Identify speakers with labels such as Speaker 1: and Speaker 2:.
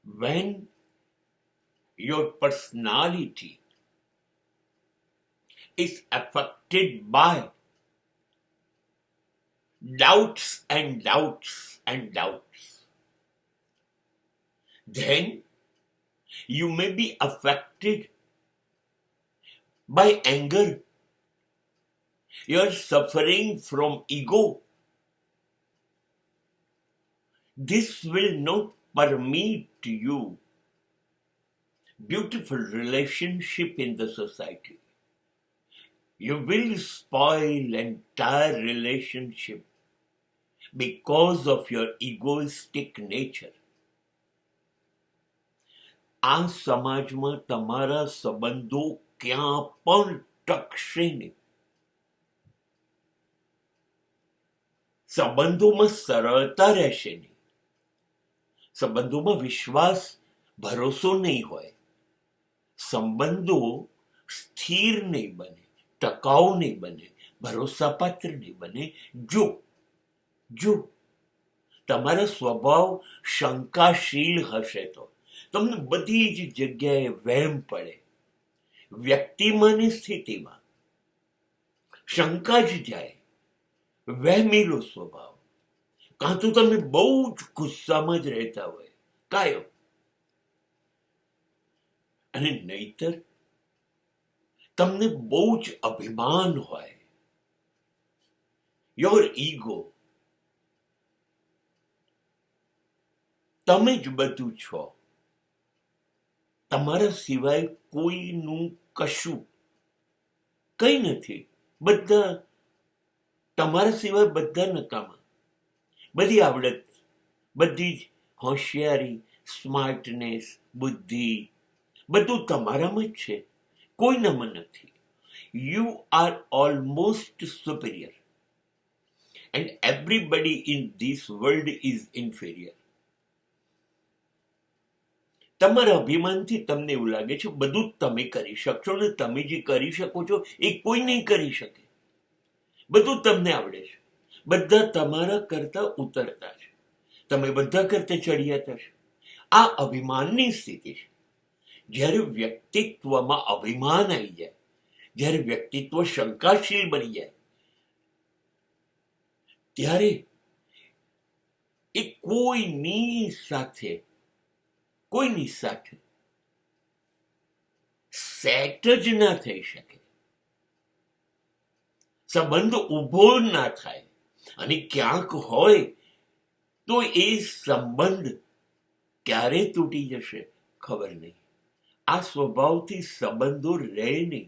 Speaker 1: when your personality is affected by doubts and doubts and doubts, then you may be affected by anger. You're suffering from ego. This will not permit you beautiful relationship in the society. You will spoil entire relationship because of your egoistic nature. આ સમાજમાં તમારા સંબંધો ક્યાં પણ ટકશે નહીં. સંબંધોમાં સરળતા રહેશે નહીં. સંબંધોમાં વિશ્વાસ ભરોસો નહીં હોય. સંબંધો સ્થિર નહીં બને, ટકાઉ નહીં બને, ભરોસાપાત્ર નહીં બને જો તમારો સ્વભાવ શંકાશીલ હશે તો તમને બધી જ જગ્યાએ વહેમ પડે. વ્યક્તિમાંની સ્થિતિમાં શંકા જ જાય. વહેમેલો સ્વભાવ, કાં તો તમે બહુ જ ગુસ્સામાં જ રહેતા હોય કાયમ, અને નહીતર તમને બહુ જ અભિમાન હોય. યોર ઈગો, તમે જ બધું છો. તમારા સિવાય કોઈનું કશું કઈ નથી. બધા તમારા સિવાય બધા નકામા. બધી આવડત, બધી જ હોશિયારી, સ્માર્ટનેસ, બુદ્ધિ બધું તમારામાં જ છે, કોઈનામાં નથી. You are almost superior and everybody in this world is inferior. તમારા અભિમાનથી તમને એવું લાગે છે બધું તમે કરી શકશો, ને તમે જે કરી શકો છો એ કોઈ નહીં કરી શકે. બધું તમને આવડે છે, બધા તમારા કરતા ઉતરતા છે, તમે બધા કરતા ચડિયાતા છે. આ અભિમાનની સ્થિતિ છે. જ્યારે વ્યક્તિત્વમાં અભિમાન આવી જાય, જ્યારે વ્યક્તિત્વ શંકાશીલ બની જાય, ત્યારે એ કોઈની સાથે સેટ જ ના થઈ શકે. સંબંધ ઊભો ના થાય. અને ક્યાંક હોય તો એ સંબંધ ક્યારે તૂટી જશે ખબર નહીં. આ સ્વભાવથી સંબંધો રહે નહીં.